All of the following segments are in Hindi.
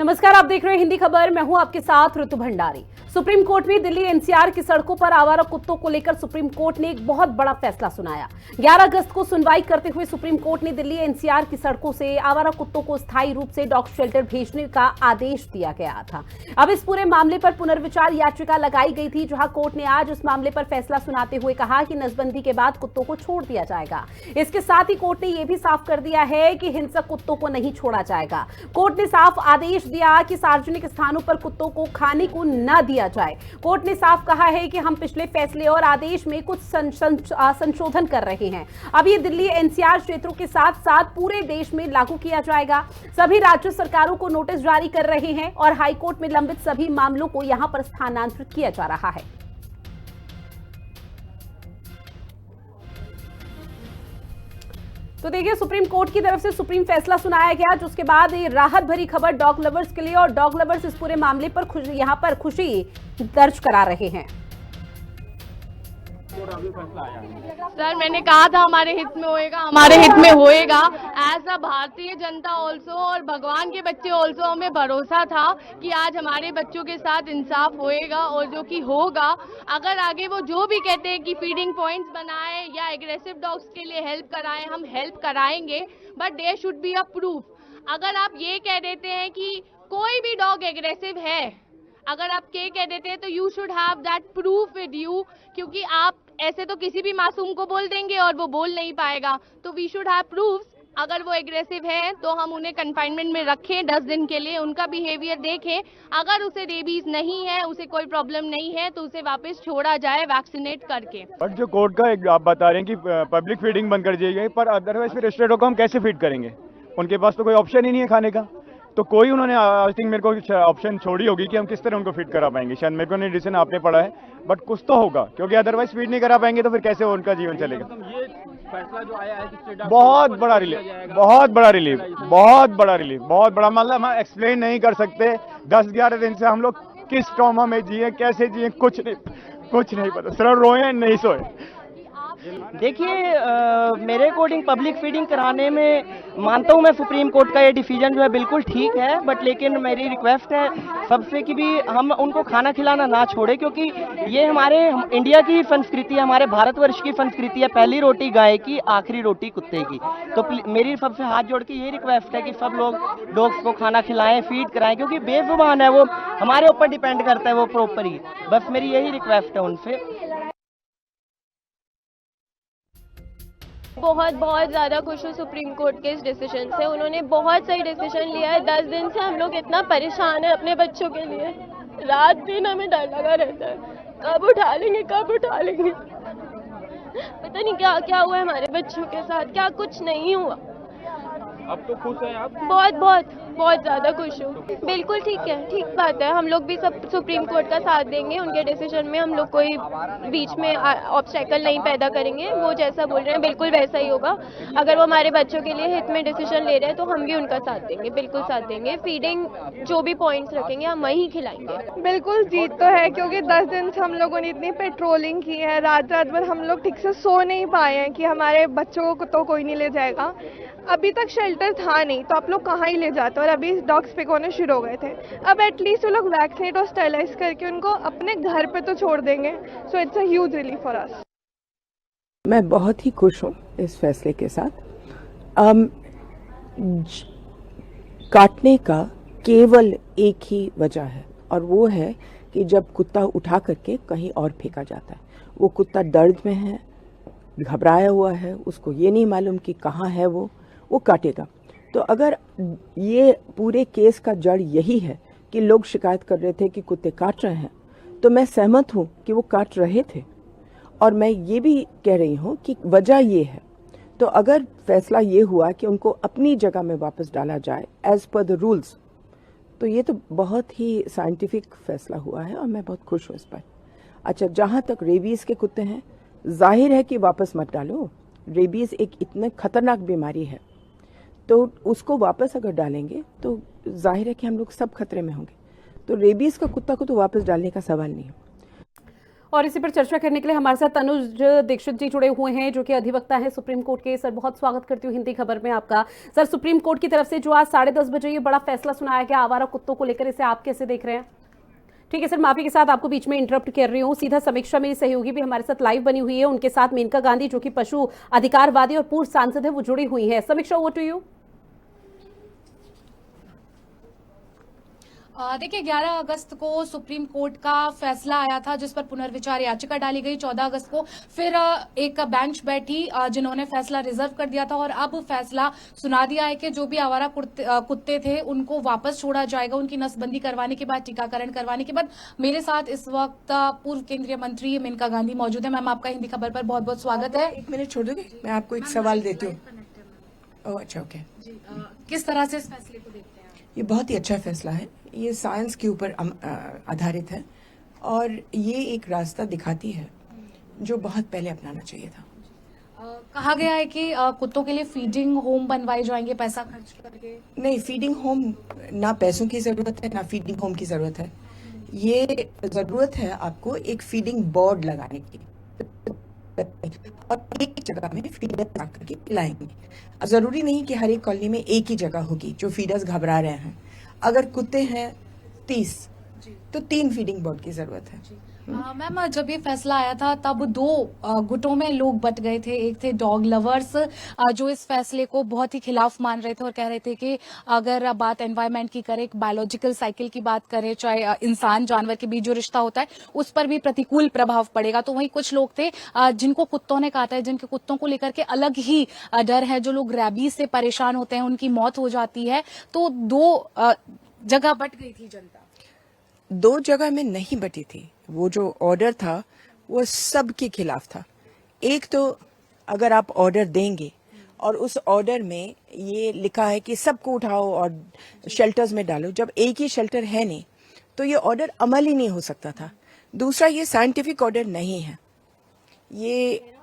नमस्कार, आप देख रहे हैं हिंदी खबर। मैं हूं आपके साथ ऋतु भंडारी। सुप्रीम कोर्ट में दिल्ली एनसीआर की सड़कों पर आवारा कुत्तों को लेकर सुप्रीम कोर्ट ने एक बहुत बड़ा फैसला सुनाया। 11 अगस्त को सुनवाई करते हुए सुप्रीम कोर्ट ने दिल्ली एनसीआर की सड़कों से आवारा कुत्तों को स्थायी रूप से डॉग शेल्टर भेजने का आदेश दिया गया था। अब इस पूरे मामले पर पुनर्विचार याचिका लगाई गई थी, जहां कोर्ट ने आज उस मामले पर फैसला सुनाते हुए कहा कि नसबंदी के बाद कुत्तों को छोड़ दिया जाएगा। इसके साथ ही कोर्ट ने यह भी साफ कर दिया है कि हिंसक कुत्तों को नहीं छोड़ा जाएगा। कोर्ट ने साफ आदेश दिया कि सार्वजनिक स्थानों पर कुत्तों को खाने को न दिया जाए। कोर्ट ने साफ कहा है कि हम पिछले फैसले और आदेश में कुछ संशोधन कर रहे हैं। अब ये दिल्ली एनसीआर क्षेत्रों के साथ साथ पूरे देश में लागू किया जाएगा। सभी राज्य सरकारों को नोटिस जारी कर रहे हैं और हाईकोर्ट में लंबित सभी मामलों को यहां पर स्थानांतरित किया जा रहा है। तो देखिए, सुप्रीम कोर्ट की तरफ से सुप्रीम फैसला सुनाया गया, जिसके बाद ये राहत भरी खबर डॉग लवर्स के लिए, और डॉग लवर्स इस पूरे मामले पर यहां पर खुशी दर्ज करा रहे हैं। सर, मैंने कहा था हमारे हित में होएगा, हमारे हित में होएगा। As a Bharatiya Janata also और भगवान के बच्चे ऑल्सो हमें भरोसा था कि आज हमारे बच्चों के साथ इंसाफ होएगा और जो कि होगा। अगर आगे वो जो भी कहते हैं कि फीडिंग पॉइंट्स बनाए या एग्रेसिव डॉग्स के लिए हेल्प कराएं, हम हेल्प कराएंगे, but there should be a proof. अगर आप ये कह देते हैं कि कोई भी डॉग एग्रेसिव है, अगर आप ये कह देते हैं, तो you should have that proof with you, क्योंकि आप ऐसे तो किसी भी मासूम को बोल देंगे और वो बोल नहीं पाएगा। तो वी शुड हैव प्रूफ्स। अगर वो एग्रेसिव है तो हम उन्हें कंफाइनमेंट में रखें 10 दिन के लिए, उनका बिहेवियर देखें। अगर उसे रेबीज नहीं है, उसे कोई प्रॉब्लम नहीं है, तो उसे वापस छोड़ा जाए वैक्सीनेट करके। बट जो कोर्ट का आप बता रहे हैं कि पब्लिक फीडिंग बंद कर दी गई, पर अदरवाइज फिर रेस्टोरेंटों को हम कैसे फीड करेंगे? उनके पास तो कोई ऑप्शन ही नहीं है खाने का। तो कोई उन्होंने आई थिंक मेरे को ऑप्शन छोड़ी होगी कि हम किस तरह उनको फीड करा पाएंगे। शायद मेरे को नहीं डिसीजन आपने पढ़ा है, बट कुछ तो होगा, क्योंकि अदरवाइज फीड नहीं करा पाएंगे तो फिर कैसे उनका जीवन चलेगा। ये फैसला जो आया है बहुत बड़ा रिलीफ, बहुत बड़ा रिलीफ, बहुत बड़ा रिलीफ, बहुत बड़ा। मतलब हम एक्सप्लेन नहीं कर सकते। 10-11 दिन से हम लोग किस ट्रॉमा में जिए, कैसे जिए, कुछ नहीं पता। सिर्फ रोए, नहीं सोए। देखिए, मेरे अकॉर्डिंग पब्लिक फीडिंग कराने में मानता हूँ मैं सुप्रीम कोर्ट का ये डिसीजन जो है बिल्कुल ठीक है, बट लेकिन मेरी रिक्वेस्ट है सबसे कि भी हम उनको खाना खिलाना ना छोड़े, क्योंकि ये हमारे इंडिया की संस्कृति है, हमारे भारतवर्ष की संस्कृति है। पहली रोटी गाय की, आखिरी रोटी कुत्ते की। तो मेरी सबसे हाथ जोड़ के ये रिक्वेस्ट है कि सब लोग डॉग्स को खाना खिलाएं, फीड कराएं, क्योंकि बेजुबान है वो, हमारे ऊपर डिपेंड करता है वो प्रॉपर ही। बस मेरी यही रिक्वेस्ट है उनसे। बहुत ज़्यादा खुश हूँ सुप्रीम कोर्ट के इस डिसीजन से। उन्होंने बहुत सही डिसीजन लिया है। 10 दिन से हम लोग इतना परेशान है अपने बच्चों के लिए, रात दिन हमें डर लगा रहता है, कब उठा लेंगे, कब उठा लेंगे। पता नहीं क्या क्या हुआ है हमारे बच्चों के साथ, क्या कुछ नहीं हुआ। अब तो खुश हैं आप? बहुत ज़्यादा खुश हूँ। बिल्कुल ठीक है, ठीक बात है। हम लोग भी सब सुप्रीम कोर्ट का साथ देंगे। उनके डिसीजन में हम लोग कोई बीच में ऑब्स्टेकल नहीं पैदा करेंगे। वो जैसा बोल रहे हैं बिल्कुल वैसा ही होगा। अगर वो हमारे बच्चों के लिए हित में डिसीजन ले रहे हैं तो हम भी उनका साथ देंगे, बिल्कुल साथ देंगे। फीडिंग जो भी पॉइंट्स रखेंगे हम वहीं खिलाएंगे। बिल्कुल जीत तो है, क्योंकि 10 दिन से हम लोगों ने इतनी पेट्रोलिंग की है, रात भर हम लोग ठीक से सो नहीं पाए हैं कि हमारे बच्चों को तो कोई नहीं ले जाएगा। अभी तक शेल्टर था नहीं, तो आप लोग कहाँ ही ले जाते, और अभी डॉग्स पिक होने शुरू हो गए थे। अब एटलीस्ट वो लोग वैक्सीनेट और स्टेरिलाइज करके उनको अपने घर पे तो छोड़ देंगे। So it's a huge relief for us. मैं बहुत ही खुश हूँ इस फैसले के साथ। काटने का केवल एक ही वजह है, और वो है कि जब कुत्ता उठा करके कहीं और फेंका जाता है, वो कुत्ता दर्द में है, घबराया हुआ है, उसको ये नहीं मालूम कि कहाँ है वो काटेगा। तो अगर ये पूरे केस का जड़ यही है कि लोग शिकायत कर रहे थे कि कुत्ते काट रहे हैं, तो मैं सहमत हूँ कि वो काट रहे थे, और मैं ये भी कह रही हूँ कि वजह ये है। तो अगर फैसला ये हुआ कि उनको अपनी जगह में वापस डाला जाए एज पर द रूल्स, तो ये तो बहुत ही साइंटिफिक फैसला हुआ है और मैं बहुत खुश हूँ इस पर। अच्छा, जहाँ तक रेबीज के कुत्ते हैं, जाहिर है कि वापस मत डालो। रेबीज एक इतने खतरनाक बीमारी है, तो उसको वापस अगर डालेंगे तो जाहिर है कि हम लोग सब खतरे में होंगे। तो रेबीज का कुत्ता को तो वापस डालने का सवाल नहीं है। और इसी पर चर्चा करने के लिए हमारे साथ अनुज दीक्षित जी जुड़े हुए हैं, जो कि अधिवक्ता हैं सुप्रीम कोर्ट के। सर, बहुत स्वागत करती हूँ हिंदी खबर में आपका। सर, सुप्रीम कोर्ट की तरफ से जो आज 10:30 बजे ये बड़ा फैसला सुनाया गया आवारा कुत्तों को लेकर, इसे आप कैसे देख रहे हैं? ठीक है सर, माफी के साथ आपको बीच में इंटरप्ट कर रही हूँ। सीधा समीक्षा मेरी सहयोगी भी हमारे साथ लाइव बनी हुई है, उनके साथ मेनका गांधी जो कि पशु अधिकारवादी और पूर्व सांसद है, वो जुड़ी हुई है। समीक्षा, ओवर टू यू। देखिए, 11 अगस्त को सुप्रीम कोर्ट का फैसला आया था जिस पर पुनर्विचार याचिका डाली गई। 14 अगस्त को फिर एक बेंच बैठी जिन्होंने फैसला रिजर्व कर दिया था और अब फैसला सुना दिया है कि जो भी आवारा कुत्ते थे उनको वापस छोड़ा जाएगा, उनकी नसबंदी करवाने के बाद, टीकाकरण करवाने के बाद। मेरे साथ इस वक्त पूर्व केंद्रीय मंत्री मेनका गांधी मौजूद है। मैम, आपका हिंदी खबर पर बहुत बहुत स्वागत है। 1 मिनट छोड़ दोगे? मैं आपको एक सवाल देती हूँ। अच्छा, ओके। किस तरह से इस फैसले को देखते हैं? ये बहुत ही अच्छा फैसला है। ये साइंस के ऊपर आधारित है और ये एक रास्ता दिखाती है जो बहुत पहले अपनाना चाहिए था। कहा गया है कि कुत्तों के लिए फीडिंग होम बनवाए जाएंगे पैसा खर्च करके। नहीं, फीडिंग होम ना पैसों की जरूरत है ना फीडिंग होम की जरूरत है। ये जरूरत है आपको एक फीडिंग बोर्ड लगाने की और एक जगह में फीडर्स आकर के पिलाएंगे। जरूरी नहीं कि हर एक कॉलोनी में एक ही जगह होगी जो फीडर्स घबरा रहे हैं। अगर कुत्ते हैं 30 तो 3 फीडिंग बोर्ड की जरूरत है। मैम, जब ये फैसला आया था तब 2 गुटों में लोग बट गए थे। एक थे डॉग लवर्स जो इस फैसले को बहुत ही खिलाफ मान रहे थे और कह रहे थे कि अगर बात एनवायरनमेंट की करें, बायोलॉजिकल साइकिल की बात करें, चाहे इंसान जानवर के बीच जो रिश्ता होता है उस पर भी प्रतिकूल प्रभाव पड़ेगा। तो वहीं कुछ लोग थे जिनको कुत्तों ने काटा है, जिनके कुत्तों को लेकर के अलग ही डर है, जो लोग रैबीज से परेशान होते हैं, उनकी मौत हो जाती है। तो 2 जगह बट गई थी जनता। 2 जगह में नहीं बटी थी। वो जो ऑर्डर था वो सबके खिलाफ था। एक तो अगर आप ऑर्डर देंगे और उस ऑर्डर में ये लिखा है कि सबको उठाओ और शेल्टर्स में डालो, जब एक ही शेल्टर है नहीं तो ये ऑर्डर अमल ही नहीं हो सकता था। दूसरा, ये साइंटिफिक ऑर्डर नहीं है। ये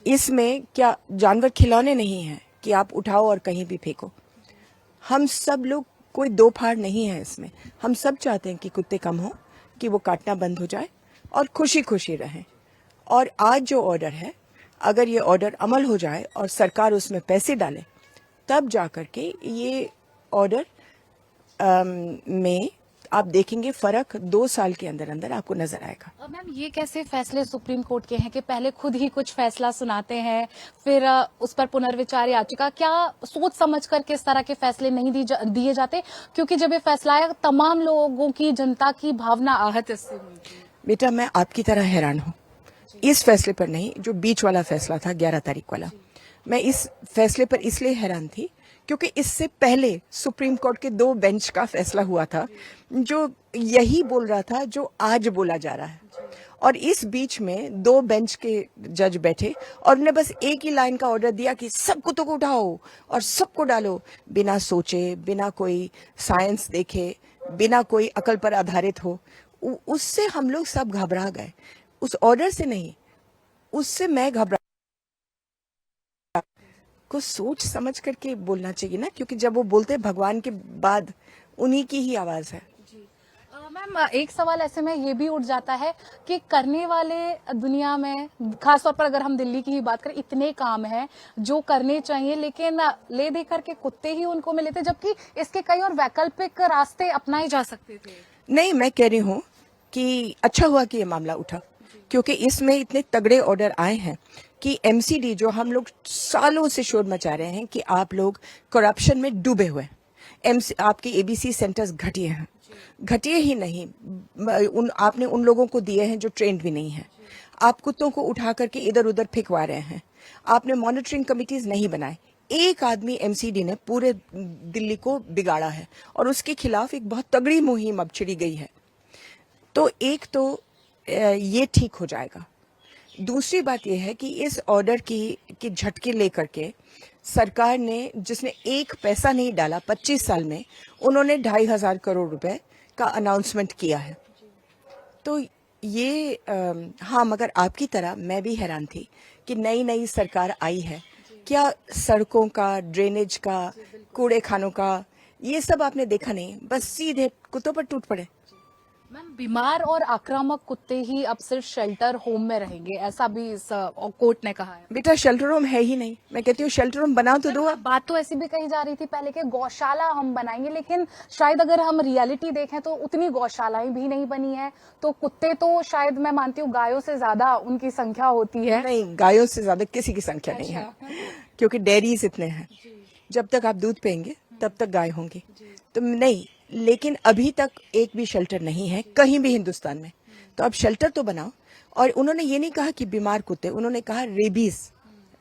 इसमें क्या जानवर खिलौने नहीं है कि आप उठाओ और कहीं भी फेंको। हम सब लोग, कोई दो फाड़ नहीं है इसमें। हम सब चाहते हैं कि कुत्ते कम हो, कि वो काटना बंद हो जाए और खुशी खुशी रहें। और आज जो ऑर्डर है, अगर ये ऑर्डर अमल हो जाए और सरकार उसमें पैसे डाले, तब जाकर के ये ऑर्डर में आप देखेंगे फर्क 2 साल के अंदर अंदर आपको नजर आएगा। मैम, ये कैसे फैसले सुप्रीम कोर्ट के हैं कि पहले खुद ही कुछ फैसला सुनाते हैं, फिर उस पर पुनर्विचार याचिका? क्या सोच समझकर के इस तरह के फैसले नहीं दिए जाते? क्योंकि जब ये फैसला आया तमाम लोगों की, जनता की भावना आहत इससे हुई थी। बेटा, मैं आपकी तरह हैरान हूँ। इस फैसले पर नहीं, जो बीच वाला फैसला था 11 तारीख वाला, मैं इस फैसले पर इसलिए हैरान थी क्योंकि इससे पहले सुप्रीम कोर्ट के 2 बेंच का फैसला हुआ था जो यही बोल रहा था जो आज बोला जा रहा है। और इस बीच में 2 बेंच के जज बैठे और उन्होंने बस एक ही लाइन का ऑर्डर दिया कि सब कुत्तों को उठाओ और सबको डालो, बिना सोचे, बिना कोई साइंस देखे, बिना कोई अकल पर आधारित हो। उससे हम लोग सब घबरा गए। उस ऑर्डर से नहीं, उससे मैं घबरा। को सोच समझ करके बोलना चाहिए ना, क्योंकि जब वो बोलते हैं भगवान के बाद उन्हीं की ही आवाज है। मैम, एक सवाल ऐसे में ये भी उठ जाता है कि करने वाले दुनिया में, खासतौर पर अगर हम दिल्ली की ही बात करें, इतने काम हैं जो करने चाहिए लेकिन ले दे करके कुत्ते ही उनको मिले थे, जबकि इसके कई और वैकल्पिक रास्ते अपनाए जा सकते थे। नहीं, मैं कह रही हूँ कि अच्छा हुआ कि ये मामला उठा, क्योंकि इसमें इतने तगड़े ऑर्डर आए हैं कि एमसीडी, जो हम लोग सालों से शोर मचा रहे हैं कि आप लोग करप्शन में डूबे हुए हैं, आपके एबीसी सेंटर्स घटिए हैं। घटिए ही नहीं, आपने उन लोगों को दिए हैं जो ट्रेंड भी नहीं है। आप कुत्तों को उठा करके इधर उधर फेंकवा रहे हैं। आपने मॉनिटरिंग कमिटीज नहीं बनाए। एक आदमी एमसीडी ने पूरे दिल्ली को बिगाड़ा है और उसके खिलाफ एक बहुत तगड़ी मुहिम अब छिड़ी गई है। तो एक तो ये ठीक हो जाएगा। दूसरी बात यह है कि इस ऑर्डर की झटके लेकर के सरकार ने, जिसने एक पैसा नहीं डाला 25 साल में, उन्होंने 2,500 करोड़ रुपए का अनाउंसमेंट किया है। तो ये हाँ, मगर आपकी तरह मैं भी हैरान थी कि नई नई सरकार आई है, क्या सड़कों का, ड्रेनेज का, कूड़े खानों का, ये सब आपने देखा नहीं, बस सीधे कुत्तों पर टूट पड़े। मैम, बीमार और आक्रामक कुत्ते ही अब सिर्फ शेल्टर होम में रहेंगे, ऐसा भी इस कोर्ट ने कहा है। बेटा शेल्टर होम है ही नहीं, मैं कहती हूँ शेल्टर होम बना तो दो आप। बात तो ऐसी भी कही जा रही थी पहले कि गौशाला हम बनाएंगे, लेकिन शायद अगर हम रियलिटी देखें तो उतनी गौशालाएं भी नहीं बनी है। तो कुत्ते तो शायद मैं मानती हूँ गायों से ज्यादा उनकी संख्या होती है। नहीं, गायों से ज्यादा किसी की संख्या नहीं है, क्योंकि डेयरीज इतने हैं। जब तक आप दूध पिएंगे तब तक गाय होंगी, तो नहीं। लेकिन अभी तक एक भी शेल्टर नहीं है कहीं भी हिंदुस्तान में, तो अब शेल्टर तो बनाओ। और उन्होंने ये नहीं कहा कि बीमार कुत्ते, उन्होंने कहा रेबीज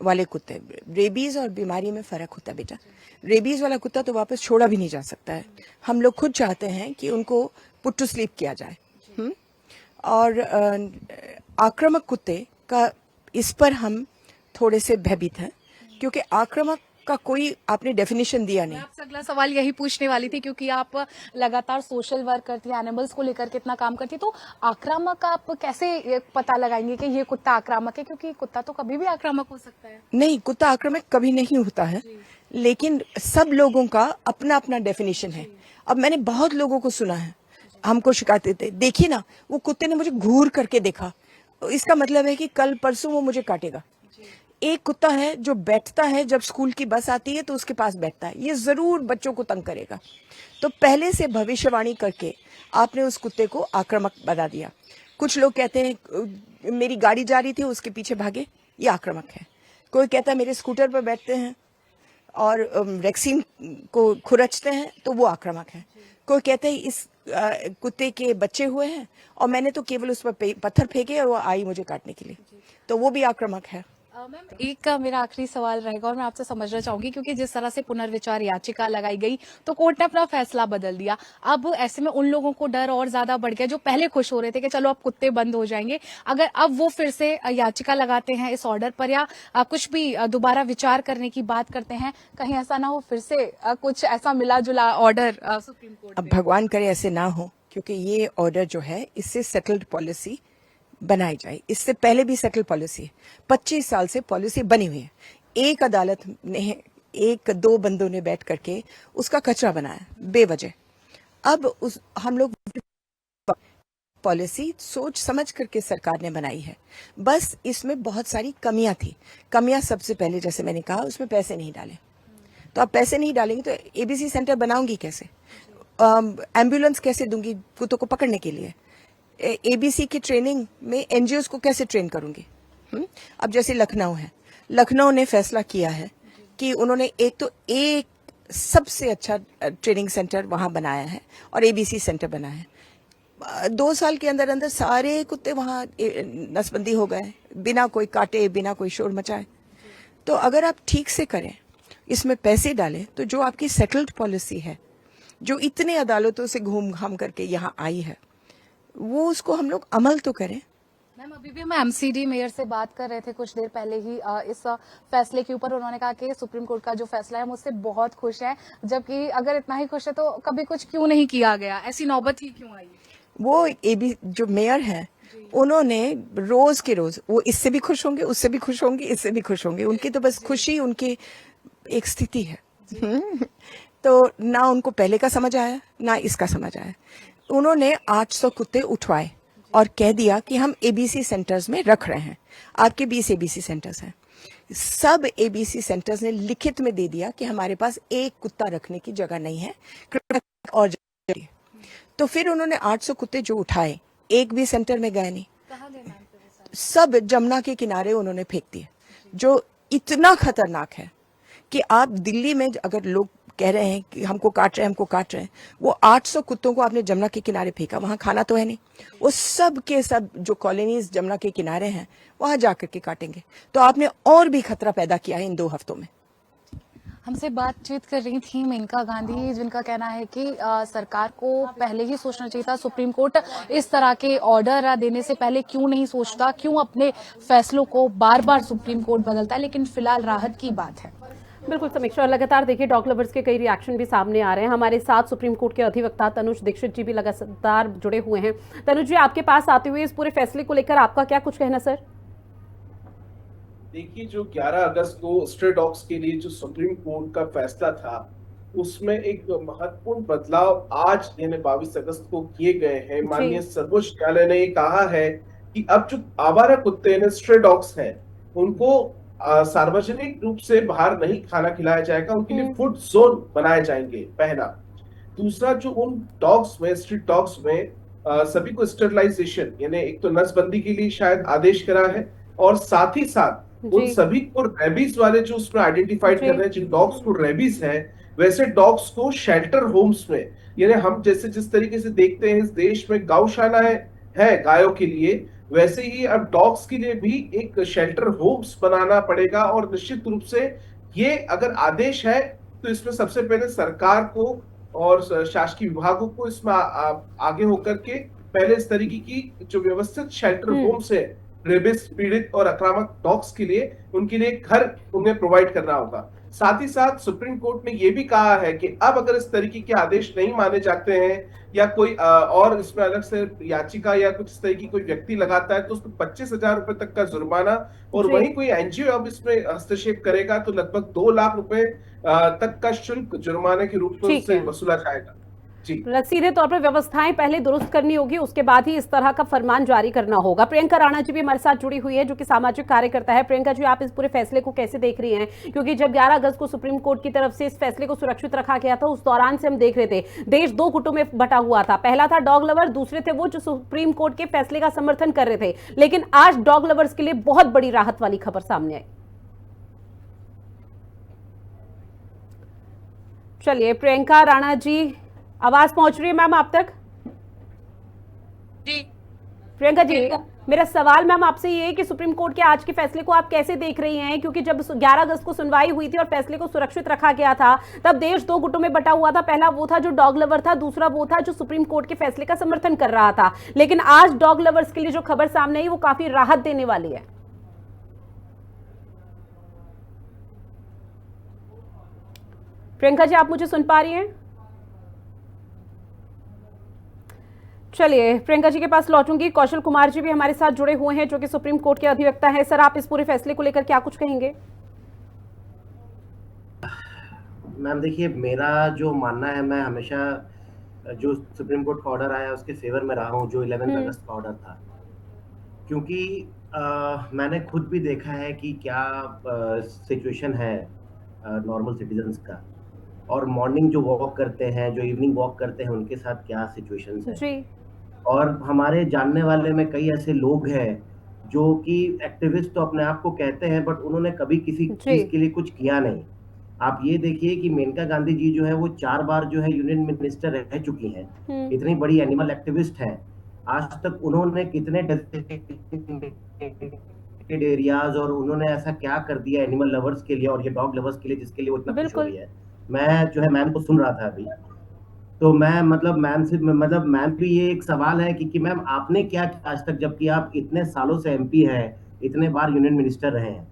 वाले कुत्ते। रेबीज और बीमारी में फर्क होता है बेटा। रेबीज वाला कुत्ता तो वापस छोड़ा भी नहीं जा सकता है। हम लोग खुद चाहते हैं कि उनको पुट टू स्लीप किया जाए। और आक्रामक कुत्ते का, इस पर हम थोड़े से भयभीत हैं, क्योंकि आक्रामक का कोई आपने डेफिनेशन दिया नहीं। आपसे अगला सवाल यही पूछने वाली थी, क्योंकि आप लगातार सोशल वर्क करती हैं, एनिमल्स को लेकर कितना काम करती है, तो आक्रामक आप कैसे पता लगाएंगे कि ये कुत्ता आक्रामक है? क्योंकि कुत्ता तो कभी भी आक्रामक हो सकता है। नहीं, कुत्ता आक्रामक कभी नहीं होता है, लेकिन सब लोगों का अपना अपना डेफिनेशन है। अब मैंने बहुत लोगों को सुना है, हमको शिकायत देते, देखिए ना वो कुत्ते ने मुझे घूर करके देखा, इसका मतलब है कि कल परसों वो मुझे काटेगा। एक कुत्ता है जो बैठता है, जब स्कूल की बस आती है तो उसके पास बैठता है, ये जरूर बच्चों को तंग करेगा। तो पहले से भविष्यवाणी करके आपने उस कुत्ते को आक्रामक बना दिया। कुछ लोग कहते हैं मेरी गाड़ी जा रही थी उसके पीछे भागे, ये आक्रामक है। कोई कहता है मेरे स्कूटर पर बैठते हैं और वैक्सीन को खुरचते हैं तो वो आक्रामक है। कोई कहते हैं इस कुत्ते के बच्चे हुए हैं और मैंने तो केवल उस पर पत्थर फेंके और वो आई मुझे काटने के लिए, तो वो भी आक्रामक है। मैम, एक का मेरा आखिरी सवाल रहेगा और मैं आपसे समझना चाहूंगी, क्योंकि जिस तरह से पुनर्विचार याचिका लगाई गई तो कोर्ट ने अपना फैसला बदल दिया। अब ऐसे में उन लोगों को डर और ज्यादा बढ़ गया जो पहले खुश हो रहे थे कि चलो अब कुत्ते बंद हो जाएंगे। अगर अब वो फिर से याचिका लगाते हैं इस ऑर्डर पर, या कुछ भी दोबारा विचार करने की बात करते हैं, कहीं ऐसा ना हो फिर से कुछ ऐसा मिला जुला ऑर्डर सुप्रीम कोर्ट? अब भगवान करे ऐसे ना हो, क्योंकि ये ऑर्डर जो है इससे सेटल्ड पॉलिसी बनाई जाए। इससे पहले भी सेटल पॉलिसी है, 25 साल से पॉलिसी बनी हुई है। एक अदालत ने, एक दो बंदों ने बैठ करके उसका कचरा बनाया बेवजह। अब हम लोग पॉलिसी सोच समझ करके सरकार ने बनाई है, बस इसमें बहुत सारी कमियां थी। कमियां सबसे पहले, जैसे मैंने कहा, उसमें पैसे नहीं डाले। तो आप पैसे नहीं डालेंगे तो एबीसी सेंटर बनाऊंगी कैसे? एम्बुलेंस कैसे दूंगी कुत्तों को पकड़ने के लिए? एबीसी की ट्रेनिंग में एनजीओ को कैसे ट्रेन करूंगी? अब जैसे लखनऊ है, लखनऊ ने फैसला किया है कि उन्होंने एक सबसे अच्छा ट्रेनिंग सेंटर वहां बनाया है और एबीसी सेंटर बनाया है। 2 साल के अंदर अंदर सारे कुत्ते वहां नसबंदी हो गए, बिना कोई काटे, बिना कोई शोर मचाए। तो अगर आप ठीक से करें, इसमें पैसे डालें, तो जो आपकी सेटल्ड पॉलिसी है, जो इतने अदालतों से घूम घाम करके यहाँ आई है, वो उसको हम लोग अमल तो करें। मैम, अभी भी हम एमसीडी मेयर से बात कर रहे थे कुछ देर पहले ही इस फैसले के ऊपर। उन्होंने कहा कि सुप्रीम कोर्ट का जो फैसला है हम उससे बहुत खुश हैं, जबकि अगर इतना ही खुश है तो कभी कुछ क्यों नहीं किया गया, ऐसी नौबत ही क्यों आई? वो जो मेयर हैं, उन्होंने रोज के रोज, वो इससे भी खुश होंगे, उससे भी खुश होंगे, इससे भी खुश होंगे। उनकी तो बस खुशी उनकी एक स्थिति है। तो ना उनको पहले का समझ आया ना इसका समझ आया। उन्होंने 800 कुत्ते उठवाए और कह दिया कि हम एबीसी सेंटर्स में रख रहे हैं। आपके 20 एबीसी सेंटर्स हैं। सब एबीसी सेंटर्स ने लिखित में दे दिया कि हमारे पास एक कुत्ता रखने की जगह नहीं है, और जगह। तो फिर उन्होंने 800 कुत्ते जो उठाए, एक भी सेंटर में गए नहीं, सब जमुना के किनारे उन्होंने फेंक दिए, जो इतना खतरनाक है कि आप दिल्ली में अगर लोग कह रहे हैं कि हमको काट रहे हैं, वो 800 कुत्तों को आपने जमुना के किनारे फेंका, वहां खाना तो है नहीं, वो सब के सब जो कॉलोनीज जमुना के किनारे हैं वहां जाकर के काटेंगे। तो आपने और भी खतरा पैदा किया है इन 2 हफ्तों में। हमसे बातचीत कर रही थी मेनका गांधी, जिनका कहना है कि सरकार को पहले ही सोचना चाहिए था। सुप्रीम कोर्ट इस तरह के ऑर्डर देने से पहले क्यों नहीं सोचता, क्यों अपने फैसलों को बार बार सुप्रीम कोर्ट बदलता है, लेकिन फिलहाल राहत की बात है। बिल्कुल समीक्षा, और लगातार देखिए डॉग लवर्स के कई रिएक्शन भी सामने आ रहे हैं। हमारे साथ सुप्रीम कोर्ट के अधिवक्ता तनुज दीक्षित जी भी लगातार जुड़े हुए हैं। तनुज जी, आपके पास आते हुए इस पूरे फैसले को लेकर आपका क्या कुछ कहना सर? देखिए, जो 11 अगस्त को स्ट्रे डॉग्स के लिए जो सुप्रीम कोर्ट का फैसला था, उसमें एक महत्वपूर्ण बदलाव आज यानी 22 अगस्त को किए गए हैं। माननीय सर्वोच्च न्यायालय ने ये कहा है कि अब जो आवारा कुत्ते यानी स्ट्रे डॉग्स हैं, उनको सार्वजनिक रूप से बाहर नहीं खाना खिलाया जाएगा, उनके लिए फूड जोन बनाए जाएंगे, पहला। दूसरा, जो उन डॉग्स में, स्ट्रीट डॉग्स में सभी को स्टरलाइजेशन यानी एक तो नसबंदी के लिए शायद आदेश करा है, और साथ ही साथ उन सभी को रेबीज वाले जो उसमें आइडेंटिफाइड कर रहे हैं, जिन डॉग्स को रेबीज है, वैसे डॉग्स को शेल्टर होम्स में, यानी हम जैसे जिस तरीके से देखते हैं इस देश में गौशाला है गायों के लिए, वैसे ही अब डॉग्स के लिए भी एक शेल्टर होम्स बनाना पड़ेगा। और निश्चित रूप से ये अगर आदेश है तो इसमें सबसे पहले सरकार को और शासकीय विभागों को इसमें आगे होकर के पहले इस तरीके की जो व्यवस्थित शेल्टर होम्स है रेबिस पीड़ित और आक्रामक डॉग्स के लिए, उनके लिए घर उन्हें प्रोवाइड करना होगा। साथ ही साथ सुप्रीम कोर्ट ने यह भी कहा है कि अब अगर इस तरीके के आदेश नहीं माने जाते हैं या कोई और इसमें अलग से याचिका या कुछ इस तरह की कोई व्यक्ति लगाता है तो उसको 25,000 रुपए तक का जुर्माना, और वहीं कोई एनजीओ अब इसमें हस्तक्षेप करेगा तो लगभग 2 लाख रुपए तक का शुल्क जुर्माने के रूप में उससे वसूला जाएगा। सीधे तौर पर व्यवस्थाएं पहले दुरुस्त करनी होगी, उसके बाद ही इस तरह का फरमान जारी करना होगा। प्रियंका राणा जी भी हमारे साथ जुड़ी हुई है, जो कि सामाजिक कार्यकर्ता है। प्रियंका जी, आप इस पूरे फैसले को कैसे देख रही हैं? क्योंकि जब 11 अगस्त को सुप्रीम कोर्ट की तरफ से इस फैसले को सुरक्षित रखा गया था, उस दौरान से हम देख रहे थे देश 2 गुटों में बटा हुआ था। पहला था डॉग लवर, दूसरे थे वो जो सुप्रीम कोर्ट के फैसले का समर्थन कर रहे थे। लेकिन आज डॉग लवर्स के लिए बहुत बड़ी राहत वाली खबर सामने आई। चलिए, प्रियंका राणा जी, आवाज पहुंच रही है मैम आप तक? जी प्रियंका जी, मेरा सवाल मैम आपसे ये है कि सुप्रीम कोर्ट के आज के फैसले को आप कैसे देख रही हैं? क्योंकि जब 11 अगस्त को सुनवाई हुई थी और फैसले को सुरक्षित रखा गया था, तब देश 2 गुटों में बटा हुआ था। पहला वो था जो डॉग लवर था, दूसरा वो था जो सुप्रीम कोर्ट के फैसले का समर्थन कर रहा था। लेकिन आज डॉग लवर्स के लिए जो खबर सामने आई वो काफी राहत देने वाली है। प्रियंका जी, आप मुझे सुन पा रही हैं? चलिए, प्रियंका जी के पास लौटूंगी। कौशल कुमार जी भी हमारे साथ जुड़े हुए हैं, जो कि सुप्रीम कोर्ट के अधिवक्ता हैं। सर, आप इस पूरे फैसले को लेकर क्या कुछ कहेंगे? मैम देखिए, मेरा जो मानना है, मैं हमेशा जो सुप्रीम कोर्ट का ऑर्डर आया उसके फेवर में रहा हूँ, जो 11 अगस्त का ऑर्डर था। क्योंकि मैंने खुद भी देखा है कि क्या सिचुएशन है नॉर्मल सिटीजन्स का, और मॉर्निंग जो वॉक करते हैं, जो इवनिंग वॉक करते हैं, उनके साथ क्या सिचुएशंस है जी। और हमारे जानने वाले में कई ऐसे लोग हैं जो कि एक्टिविस्ट तो अपने आप को कहते हैं, बट उन्होंने कभी किसी चीज के लिए कुछ किया नहीं। आप ये देखिए कि मेनका गांधी जी जो है वो 4 बार जो है यूनियन मिनिस्टर रह चुकी हैं, इतनी बड़ी एनिमल एक्टिविस्ट हैं। आज तक उन्होंने कितने एरियाज और उन्होंने ऐसा क्या कर दिया एनिमल लवर्स के लिए और ये डॉग लवर्स के लिए, जिसके लिए वो इतना खुश हो रही है। मैं जो है मैम को सुन रहा था अभी, तो मैं मैम भी ये एक सवाल है कि मैम आपने क्या किया आज तक, जबकि आप इतने सालों से एमपी हैं, इतने बार यूनियन मिनिस्टर रहे हैं।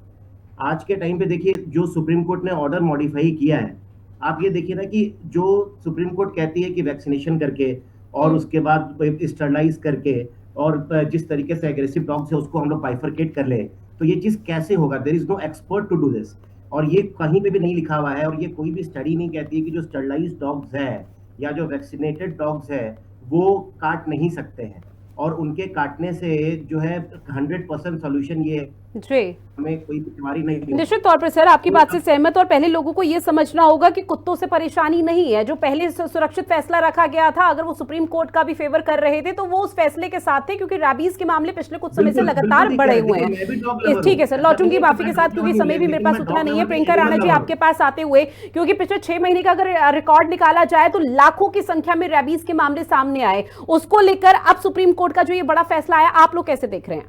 आज के टाइम पे देखिए जो सुप्रीम कोर्ट ने ऑर्डर मॉडिफाई किया है, आप ये देखिए ना कि जो सुप्रीम कोर्ट कहती है कि वैक्सीनेशन करके और उसके बाद स्टरलाइज करके और जिस तरीके से एग्रेसिव डॉग्स है उसको हम लोग बाइफरकेट कर ले, तो ये चीज कैसे होगा? There is no expert to do this, और ये कहीं पे भी नहीं लिखा हुआ है, और ये कोई भी स्टडी नहीं कहती है कि जो स्टरलाइज्ड डॉग्स है या जो वैक्सीनेटेड डॉग्स है वो काट नहीं सकते हैं, और उनके काटने से जो है 100% सॉल्यूशन ये जी हमें कोई बीमारी नहीं। निश्चित तौर पर सर, आपकी बात से सहमत, और पहले लोगों को ये समझना होगा कि कुत्तों से परेशानी नहीं है। जो पहले सुरक्षित फैसला रखा गया था, अगर वो सुप्रीम कोर्ट का भी फेवर कर रहे थे तो वो उस फैसले के साथ थे, क्योंकि रैबीज के मामले पिछले कुछ समय से लगातार बढ़े हुए हैं। ठीक है सर, लौटूंगी माफी के साथ, क्योंकि समय भी मेरे पास उतना नहीं है। प्रियंका राणा जी, आपके पास आते हुए, क्योंकि पिछले 6 महीने का अगर रिकॉर्ड निकाला जाए तो लाखों की संख्या में रैबीज के मामले सामने आए, उसको लेकर अब सुप्रीम कोर्ट का जो ये बड़ा फैसला आया, आप लोग कैसे देख रहे हैं?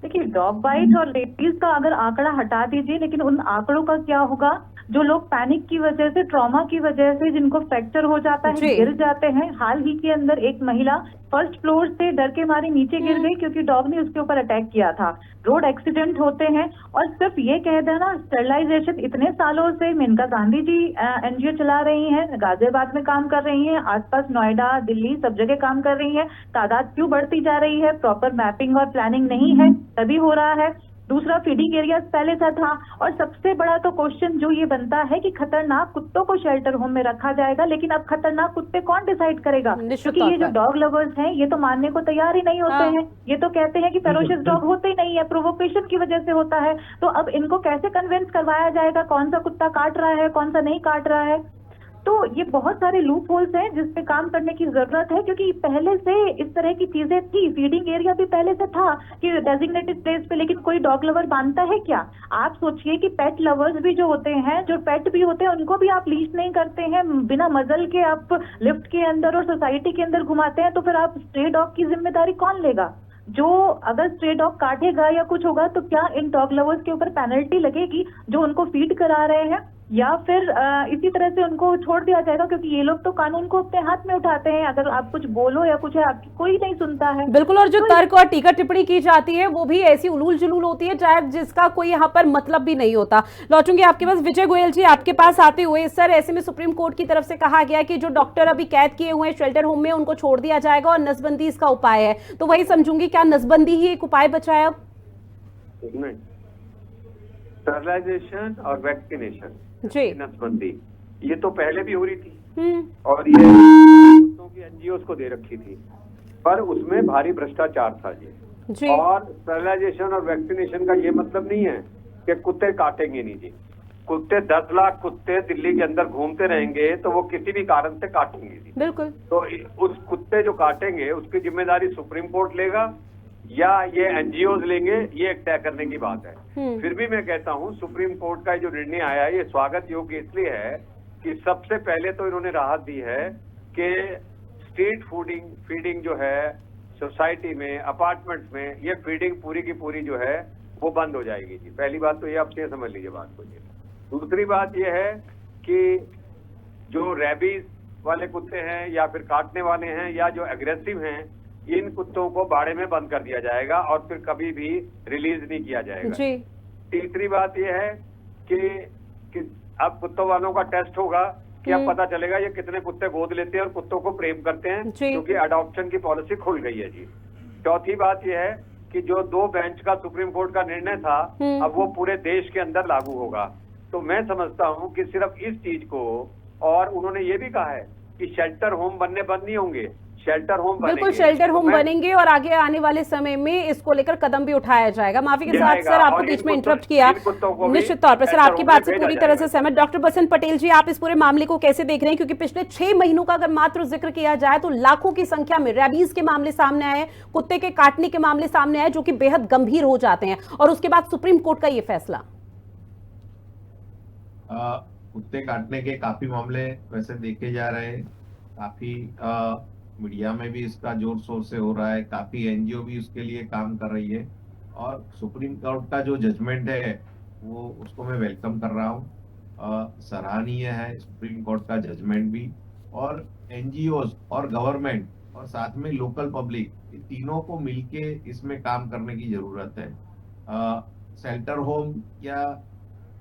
देखिए, डॉग बाइट और रेबीज का अगर आंकड़ा हटा दीजिए, लेकिन उन आंकड़ों का क्या होगा जो लोग पैनिक की वजह से, ट्रॉमा की वजह से, जिनको फ्रैक्चर हो जाता है, गिर जाते हैं। हाल ही के अंदर एक महिला फर्स्ट फ्लोर से डर के मारे नीचे गिर गई क्योंकि डॉग ने उसके ऊपर अटैक किया था। रोड एक्सीडेंट होते हैं, और सिर्फ ये कह देना स्टरलाइजेशन, इतने सालों से मेनका गांधी जी एनजीओ चला रही हैं, गाजियाबाद में काम कर रही हैं, आसपास नोएडा, दिल्ली, सब जगह काम कर रही है। तादाद क्यों बढ़ती जा रही है? प्रॉपर मैपिंग और प्लानिंग नहीं है, तभी हो रहा है। दूसरा फीडिंग एरिया पहले से था, और सबसे बड़ा तो क्वेश्चन जो ये बनता है कि खतरनाक कुत्तों को शेल्टर होम में रखा जाएगा, लेकिन अब खतरनाक कुत्ते कौन डिसाइड करेगा? क्योंकि ये जो डॉग लवर्स हैं ये तो मानने को तैयार ही नहीं होते हैं। ये तो कहते हैं कि फेरोशियस डॉग होते ही नहीं है, प्रोवोकेशन की वजह से होता है। तो अब इनको कैसे कन्विंस करवाया जाएगा कौन सा कुत्ता काट रहा है, कौन सा नहीं काट रहा है? तो ये बहुत सारे लूप होल्स हैं जिस पे काम करने की जरूरत है, क्योंकि पहले से इस तरह की चीजें थी। फीडिंग एरिया भी पहले से था कि डेजिग्नेटेड प्लेस पे, लेकिन कोई डॉग लवर मानता है क्या? आप सोचिए कि पेट लवर्स भी जो होते हैं, जो पेट भी होते हैं, उनको भी आप लीज नहीं करते हैं, बिना मजल के आप लिफ्ट के अंदर और सोसाइटी के अंदर घुमाते हैं, तो फिर आप स्ट्रे डॉग की जिम्मेदारी कौन लेगा? जो अगर स्ट्रे डॉग काटेगा या कुछ होगा तो क्या इन डॉग लवर्स के ऊपर पेनल्टी लगेगी जो उनको फीड करा रहे हैं, या फिर इसी तरह से उनको छोड़ दिया जाएगा? क्योंकि ये लोग तो कानून को अपने हाथ में उठाते हैं, अगर आप कुछ बोलो या कुछ है आपकी कोई नहीं सुनता है। बिल्कुल, और जो तर्क और टीका टिप्पणी की जाती है वो भी ऐसी उलूल जुलूल होती है चाहे जिसका कोई यहाँ पर मतलब भी नहीं होता। लौटूंगी आपके पास, विजय गोयल जी आपके पास आते हुए। सर, ऐसे में सुप्रीम कोर्ट की तरफ से कहा गया कि जो डॉक्टर अभी कैद किए हुए हैं शेल्टर होम में उनको छोड़ दिया जाएगा और नसबंदी इसका उपाय है, तो वही समझूंगी, क्या नसबंदी ही एक उपाय बचा है अब? स्टरलाइजेशन और वैक्सीनेशन जी, नसबंदी ये तो पहले भी हो रही थी और ये कुत्तों की एनजीओस को दे रखी थी, पर उसमें भारी भ्रष्टाचार था जी। और स्टरलाइजेशन और वैक्सीनेशन का ये मतलब नहीं है कि कुत्ते काटेंगे नहीं जी। कुत्ते 10 लाख कुत्ते दिल्ली के अंदर घूमते रहेंगे तो वो किसी भी कारण से काटेंगे जी। बिल्कुल। तो उस कुत्ते जो काटेंगे उसकी जिम्मेदारी सुप्रीम कोर्ट लेगा या ये एनजीओज लेंगे, ये एक तय करने की बात है। फिर भी मैं कहता हूँ सुप्रीम कोर्ट का जो निर्णय आया है ये स्वागत योग्य इसलिए है कि सबसे पहले तो इन्होंने राहत दी है कि स्ट्रीट फीडिंग जो है सोसाइटी में, अपार्टमेंट्स में, ये फीडिंग पूरी की पूरी जो है वो बंद हो जाएगी जी। पहली बात तो ये आप समझ लीजिए बात को जी। दूसरी बात ये है कि जो रेबीज वाले कुत्ते हैं या फिर काटने वाले हैं या जो एग्रेसिव हैं, इन कुत्तों को बाड़े में बंद कर दिया जाएगा और फिर कभी भी रिलीज नहीं किया जाएगा जी। तीसरी बात यह है कि अब कुत्तों वालों का टेस्ट होगा कि अब पता चलेगा ये कितने कुत्ते गोद लेते हैं और कुत्तों को प्रेम करते हैं, क्योंकि अडॉप्शन की पॉलिसी खुल गई है जी। चौथी बात यह है कि जो 2 बेंच का सुप्रीम कोर्ट का निर्णय था अब वो पूरे देश के अंदर लागू होगा। तो मैं समझता हूँ कि सिर्फ इस चीज को, और उन्होंने ये भी कहा है कि शेल्टर होम बनने बंद नहीं होंगे, शेल्टर होम बनेंगे। बिल्कुल, शेल्टर होम बनेंगे और आगे आने वाले समय में इसको लेकर कदम भी उठाया जाएगा। माफी के साथ सर आपको बीच में इंटरप्ट किया, निश्चित तौर पर सर आपकी बात से पूरी तरह से सहमत। डॉक्टर बसंत पटेल जी, आप इस पूरे मामले को कैसे देख रहे हैं? क्योंकि पिछले 6 महीनों का अगर मात्र जिक्र किया जाए तो लाखों की संख्या में रेबीज के मामले सामने आए, कुत्ते के काटने के मामले सामने आए जो कि बेहद गंभीर हो जाते हैं, और उसके बाद सुप्रीम कोर्ट का ये फैसला। कुत्ते काटने के काफी मामले वैसे देखे जा रहे हैं, काफी मीडिया में भी इसका जोर शोर से हो रहा है, काफी एनजीओ भी उसके लिए काम कर रही है, और सुप्रीम कोर्ट का जो जजमेंट है वो उसको मैं वेलकम कर रहा हूँ। सराहनीय है सुप्रीम कोर्ट का जजमेंट भी, और एनजीओज और गवर्नमेंट और साथ में लोकल पब्लिक, ये तीनों को मिलके इसमें काम करने की जरूरत है। शेल्टर होम या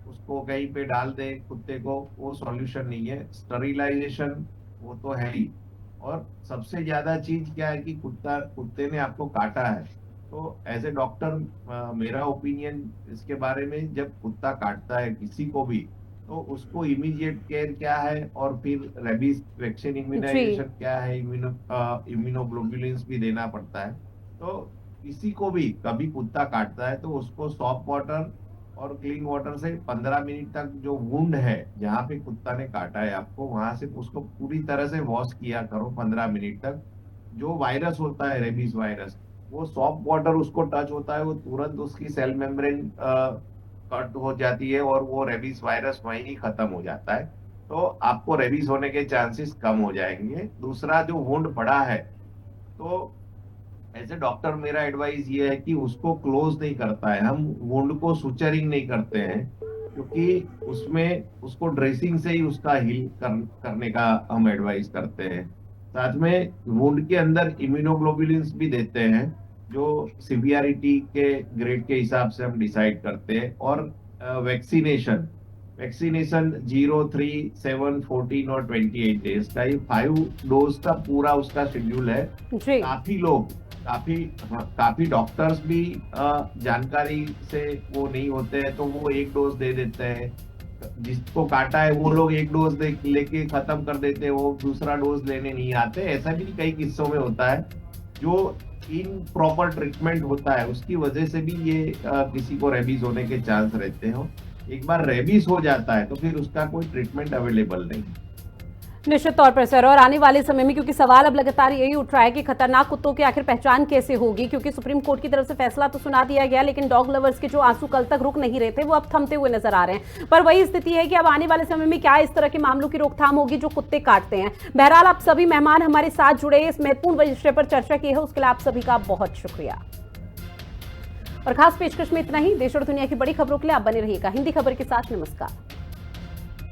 उसको कहीं पे डाल दे कुत्ते को, वो सॉल्यूशन नहीं है। स्टरिलाइजेशन वो तो है ही, और सबसे ज्यादा चीज क्या है कि कुत्ते ने आपको काटा है तो एज ए डॉक्टर मेरा ओपिनियन इसके बारे में, जब कुत्ता काटता है किसी को भी तो उसको इमीडिएट केयर क्या है, और फिर रेबीज वैक्सीन इम्यूनाइजेशन क्या है, इम्यूनोग्लोबुलिन्स भी देना पड़ता है। तो किसी को भी कभी कुत्ता काटता है तो उसको सॉफ्ट वाटर और क्लीन वाटर से 15 मिनट तक जो वुंड है जहाँ पे कुत्ता ने काटा है आपको, वहां से उसको पूरी तरह से वॉश किया करो 15 मिनट तक। जो वायरस होता है रेबीज वायरस, वो सॉफ्ट वाटर उसको टच होता है, वो तुरंत उसकी सेल मेम्ब्रेन कट हो जाती है और वो रेबीज वायरस वहीं ही खत्म हो जाता है, तो आपको रेबीज होने के चांसेस कम हो जाएंगे। दूसरा, जो वुंड पड़ा है तो एज ए डॉक्टर मेरा एडवाइस ये है कि उसको क्लोज नहीं करता है, हम वुंड को सुचरिंग नहीं करते हैं, क्योंकि उसमें उसको ड्रेसिंग से ही उसका हील करने का हम एडवाइस करते हैं। साथ में वुंड के अंदर इम्यूनोग्लोबुलिन्स भी देते हैं जो सिवियरिटी के ग्रेड के हिसाब से हम डिसाइड करते हैं, और वैक्सीनेशन वैक्सीनेशन 0, 3, 7, 14 और 28 डेज का, ये 5 डोज का पूरा उसका शेड्यूल है। काफी लोग काफी डॉक्टर्स भी जानकारी से वो नहीं होते हैं, तो वो 1 डोज दे देते हैं। जिसको काटा है वो लोग 1 डोज लेके खत्म कर देते हैं, वो दूसरा डोज लेने नहीं आते। ऐसा भी कई किस्सों में होता है। जो इन प्रॉपर ट्रीटमेंट होता है उसकी वजह से भी ये किसी को रेबीज होने के चांस रहते हो। एक बार रेबीज हो जाता है तो फिर उसका कोई ट्रीटमेंट अवेलेबल नहीं। निश्चित तौर पर सर, और आने वाले समय में, क्योंकि सवाल अब लगातार यही उठ रहा है कि खतरनाक कुत्तों की आखिर पहचान कैसे होगी, क्योंकि सुप्रीम कोर्ट की तरफ से फैसला तो सुना दिया गया, लेकिन डॉग लवर्स के जो आंसू कल तक रुक नहीं रहे थे वो अब थमते हुए नजर आ रहे हैं। पर वही स्थिति है कि अब आने वाले समय में क्या इस तरह के मामलों की रोकथाम होगी जो कुत्ते काटते हैं। बहरहाल आप सभी मेहमान हमारे साथ जुड़े, इस महत्वपूर्ण विषय पर चर्चा की है, उसके लिए आप सभी का बहुत शुक्रिया। और खास पेशकश में इतना ही। देश और दुनिया की बड़ी खबरों के लिए आप बने रहिएगा हिंदी खबर के साथ। नमस्कार।